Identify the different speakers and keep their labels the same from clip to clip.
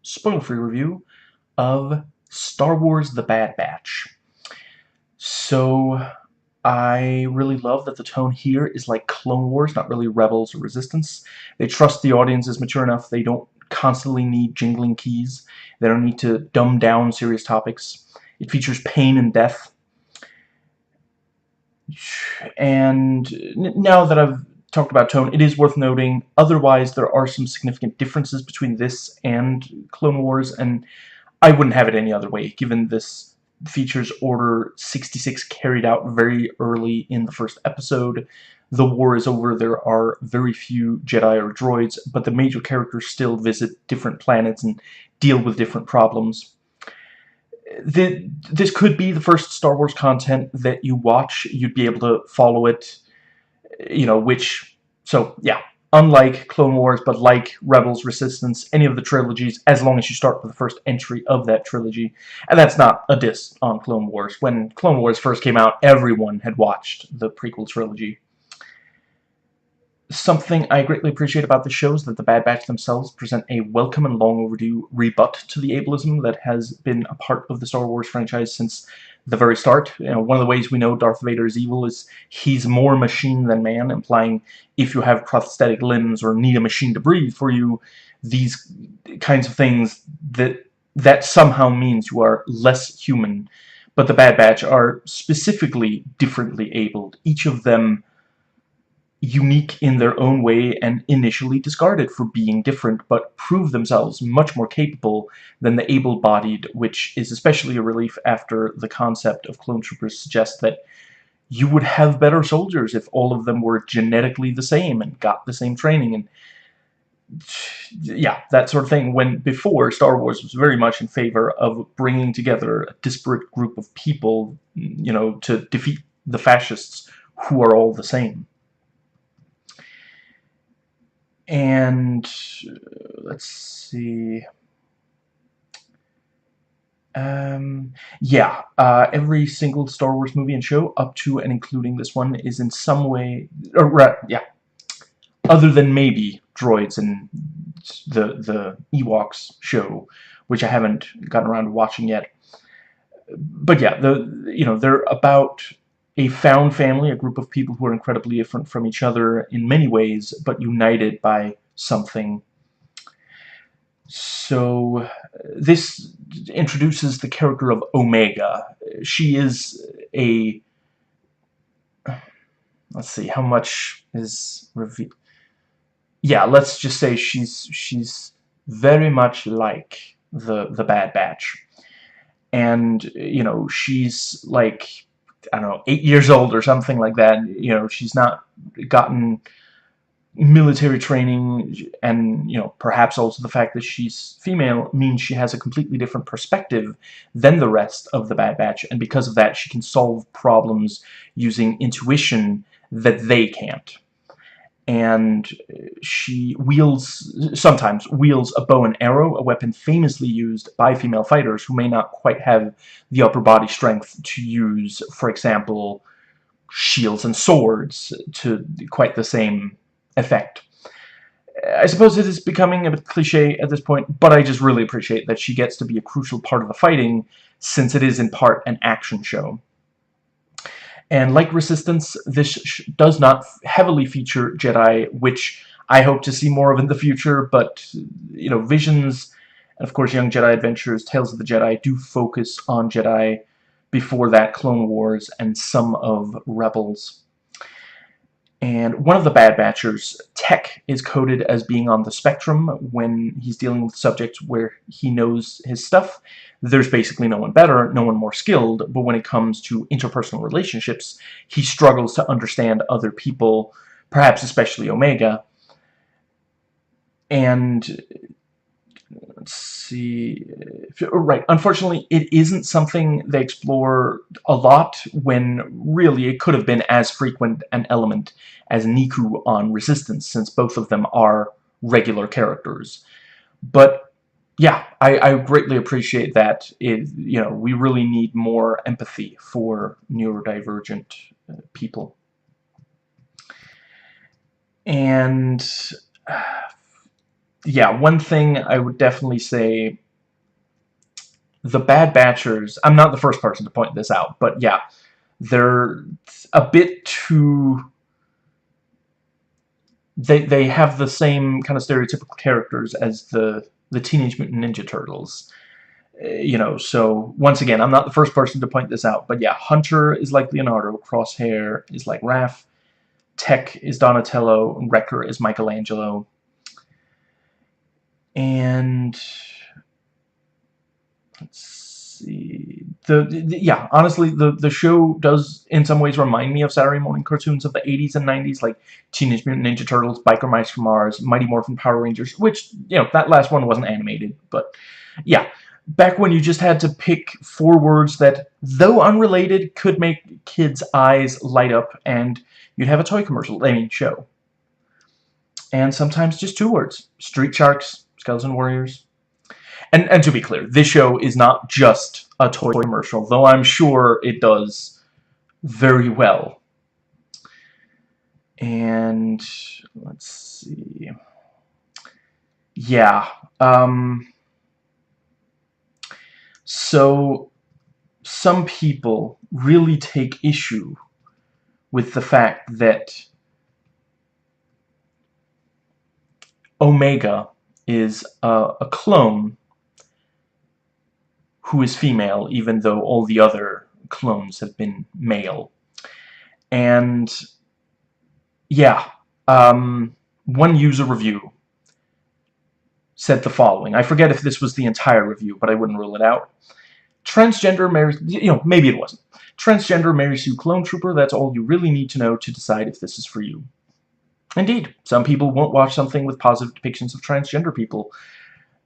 Speaker 1: spoiler-free review of Star Wars The Bad Batch. So, I really love that the tone here is like Clone Wars, not really Rebels or Resistance. They trust the audience is mature enough, they don't constantly need jingling keys, they don't need to dumb down serious topics. It features pain and death. And now that I've talked about tone, it is worth noting, otherwise there are some significant differences between this and Clone Wars, and I wouldn't have it any other way, given this features Order 66 carried out very early in the first episode. The war is over, there are very few Jedi or droids, but the major characters still visit different planets and deal with different problems. This could be the first Star Wars content that you watch. You'd be able to follow it, so yeah, unlike Clone Wars, but like Rebels, Resistance, any of the trilogies, as long as you start with the first entry of that trilogy. And that's not a diss on Clone Wars. When Clone Wars first came out, everyone had watched the prequel trilogy. Something I greatly appreciate about the show is that the Bad Batch themselves present a welcome and long overdue rebut to the ableism that has been a part of the Star Wars franchise since the very start. One of the ways we know Darth Vader is evil is he's more machine than man, implying if you have prosthetic limbs or need a machine to breathe for you, these kinds of things that somehow means you are less human. But the Bad Batch are specifically differently abled. Each of them unique in their own way and initially discarded for being different, but prove themselves much more capable than the able-bodied, which is especially a relief after the concept of clone troopers suggests that you would have better soldiers if all of them were genetically the same and got the same training, and yeah, that sort of thing, when before Star Wars was very much in favor of bringing together a disparate group of people, to defeat the fascists who are all the same. And let's see. Yeah, every single Star Wars movie and show, up to and including this one, is in some way, yeah, other than maybe droids and the Ewoks show, which I haven't gotten around to watching yet. But yeah, they're about a found family, a group of people who are incredibly different from each other in many ways, but united by something. So this introduces the character of Omega. She is a... let's see, how much is revealed? Yeah, let's just say she's very much like the Bad Batch. And, she's like, I don't know, 8 years old or something like that. She's not gotten military training, and perhaps also the fact that she's female means she has a completely different perspective than the rest of the Bad Batch, and because of that she can solve problems using intuition that they can't. And she sometimes wields a bow and arrow, a weapon famously used by female fighters who may not quite have the upper body strength to use, for example, shields and swords to quite the same effect. I suppose it is becoming a bit cliche at this point, but I just really appreciate that she gets to be a crucial part of the fighting, since it is in part an action show. And like Resistance, this does not heavily feature Jedi, which I hope to see more of in the future, but, Visions, and of course Young Jedi Adventures, Tales of the Jedi do focus on Jedi. Before that, Clone Wars and some of Rebels. And one of the Bad Batchers, Tech, is coded as being on the spectrum when he's dealing with subjects where he knows his stuff. There's basically no one better, no one more skilled, but when it comes to interpersonal relationships, he struggles to understand other people, perhaps especially Omega. And let's see, right, unfortunately it isn't something they explore a lot, when really it could have been as frequent an element as Niku on Resistance, since both of them are regular characters. But yeah, I greatly appreciate that. We really need more empathy for neurodivergent people. And yeah, one thing I would definitely say, the Bad Batchers, I'm not the first person to point this out, but yeah, they're a bit too... They have the same kind of stereotypical characters as the Teenage Mutant Ninja Turtles. You know, so once again, I'm not the first person to point this out, but yeah, Hunter is like Leonardo, Crosshair is like Raph, Tech is Donatello, and Wrecker is Michelangelo. And let's see, yeah, honestly, the show does in some ways remind me of Saturday morning cartoons of the 80s and 90s, like Teenage Mutant Ninja Turtles, Biker Mice from Mars, Mighty Morphin Power Rangers, which, you know, that last one wasn't animated, but yeah, back when you just had to pick 4 words that, though unrelated, could make kids' eyes light up, and you'd have a toy commercial, I mean, show. And sometimes just 2 words: Street Sharks, Skeleton Warriors. And to be clear, this show is not just a toy commercial, though I'm sure it does very well. And let's see. Yeah. So some people really take issue with the fact that Omega is a clone who is female, even though all the other clones have been male. And yeah, one user review said the following. I forget if this was the entire review, but I wouldn't rule it out. Transgender Mary... You know, maybe it wasn't. Transgender Mary Sue Clone Trooper, that's all you really need to know to decide if this is for you. Indeed, some people won't watch something with positive depictions of transgender people.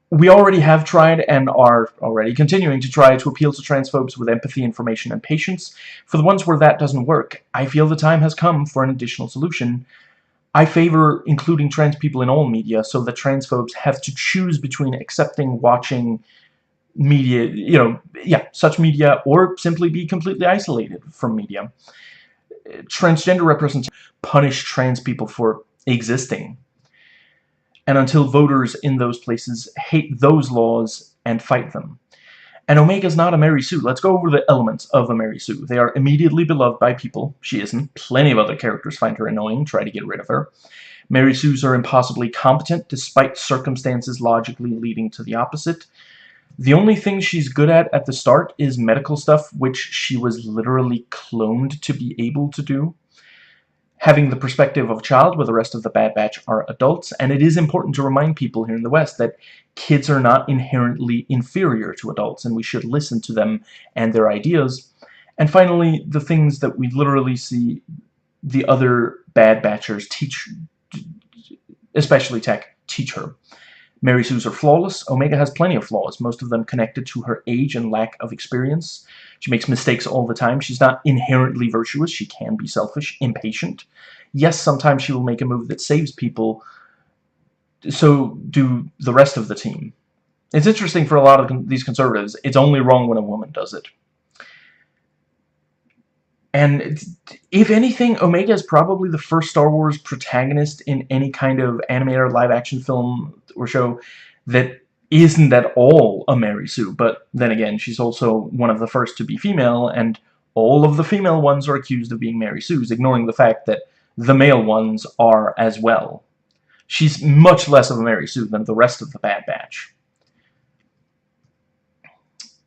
Speaker 1: We already have tried and are already continuing to try to appeal to transphobes with empathy, information, and patience. For the ones where that doesn't work, I feel the time has come for an additional solution. I favor including trans people in all media so that transphobes have to choose between accepting watching media, you know, yeah, such media, or simply be completely isolated from media. Transgender representation punish trans people for existing. And until voters in those places hate those laws and fight them. And Omega's not a Mary Sue. Let's go over the elements of a Mary Sue. They are immediately beloved by people. She isn't. Plenty of other characters find her annoying, try to get rid of her. Mary Sues are impossibly competent, despite circumstances logically leading to the opposite. The only thing she's good at the start is medical stuff, which she was literally cloned to be able to do. Having the perspective of a child, where the rest of the Bad Batch are adults, and it is important to remind people here in the West that kids are not inherently inferior to adults, and we should listen to them and their ideas. And finally, the things that we literally see the other Bad Batchers teach, especially Tech, teach her. Mary Sues are flawless. Omega has plenty of flaws, most of them connected to her age and lack of experience. She makes mistakes all the time. She's not inherently virtuous. She can be selfish, impatient. Yes, sometimes she will make a move that saves people. So do the rest of the team. It's interesting for a lot of these conservatives. It's only wrong when a woman does it. And if anything, Omega is probably the first Star Wars protagonist in any kind of animated or live-action film or show that isn't at all a Mary Sue. But then again, she's also one of the first to be female, and all of the female ones are accused of being Mary Sues, ignoring the fact that the male ones are as well. She's much less of a Mary Sue than the rest of the Bad Batch.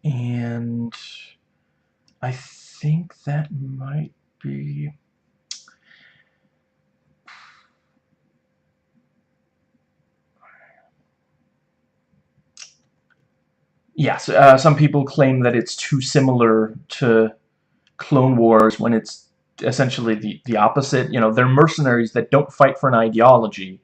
Speaker 1: And I think that might be... Yes, some people claim that it's too similar to Clone Wars when it's essentially the opposite. You know, they're mercenaries that don't fight for an ideology.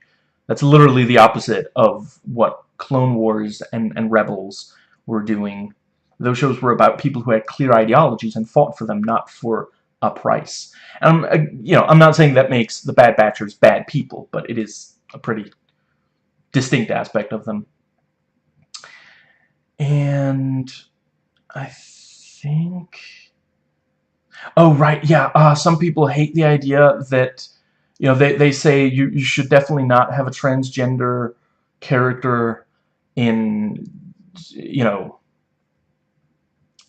Speaker 1: That's literally the opposite of what Clone Wars and Rebels were doing. Those shows were about people who had clear ideologies and fought for them, not for a price. And you know, I'm not saying that makes the Bad Batchers bad people, but it is a pretty distinct aspect of them. And I think... Oh, right, yeah, some people hate the idea that, you know, they say you should definitely not have a transgender character in, you know,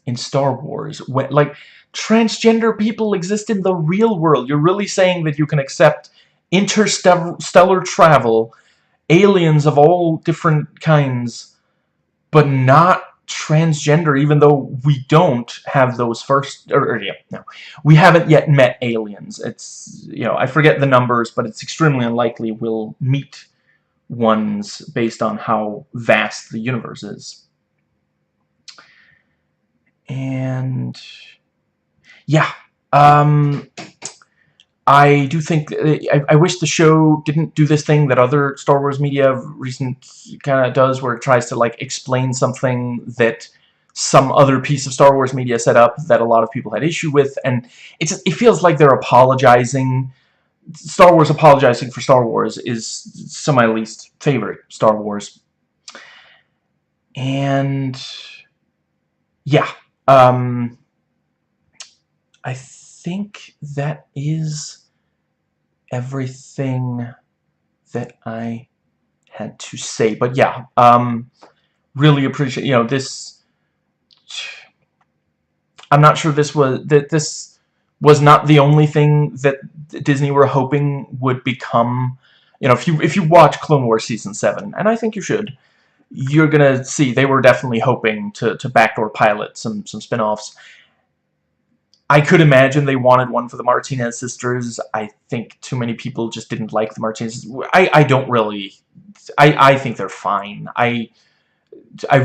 Speaker 1: in Star Wars. When, like, transgender people exist in the real world. You're really saying that you can accept interstellar travel, aliens of all different kinds, but not transgender, even though we don't have those first, yeah, no, we haven't yet met aliens. It's, you know, I forget the numbers, but it's extremely unlikely we'll meet ones based on how vast the universe is. And yeah, I do think I wish the show didn't do this thing that other Star Wars media of recent kind of does, where it tries to like explain something that some other piece of Star Wars media set up that a lot of people had issue with, and it feels like they're apologizing. Star Wars apologizing for Star Wars is some of my least favorite Star Wars. And yeah, I think that is everything that I had to say. But yeah, really appreciate, you know, this. I'm not sure this was not the only thing that Disney were hoping would become. You know, if you watch Clone Wars Season 7, and I think you should, you're gonna see they were definitely hoping to backdoor pilot some spin-offs. I could imagine they wanted one for the Martinez sisters. I think too many people just didn't like the Martinez. I don't really. I think they're fine. I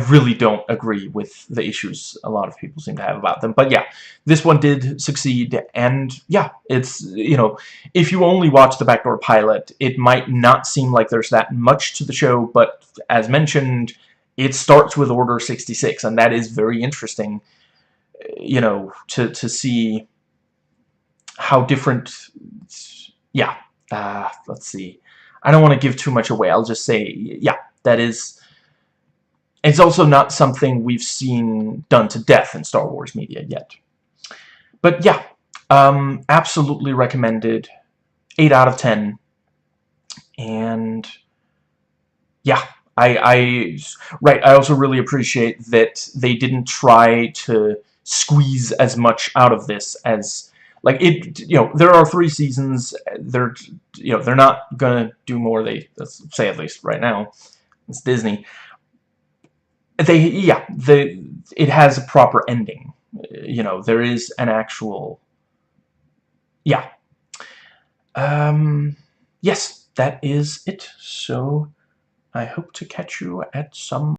Speaker 1: really don't agree with the issues a lot of people seem to have about them. But yeah, this one did succeed, and yeah, it's, you know, if you only watch the backdoor pilot, it might not seem like there's that much to the show, but as mentioned, it starts with Order 66, and that is very interesting, you know, to see how different. Yeah, let's see. I don't want to give too much away. I'll just say, yeah, that is. It's also not something we've seen done to death in Star Wars media yet. But yeah, absolutely recommended. 8 out of 10. And yeah, I also really appreciate that they didn't try to squeeze as much out of this as, like, it, you know, there are 3 seasons. They're, you know, they're not gonna do more. Let's say, at least right now, it's Disney. It has a proper ending. You know, there is an actual, yeah. Yes, that is it. So I hope to catch you at some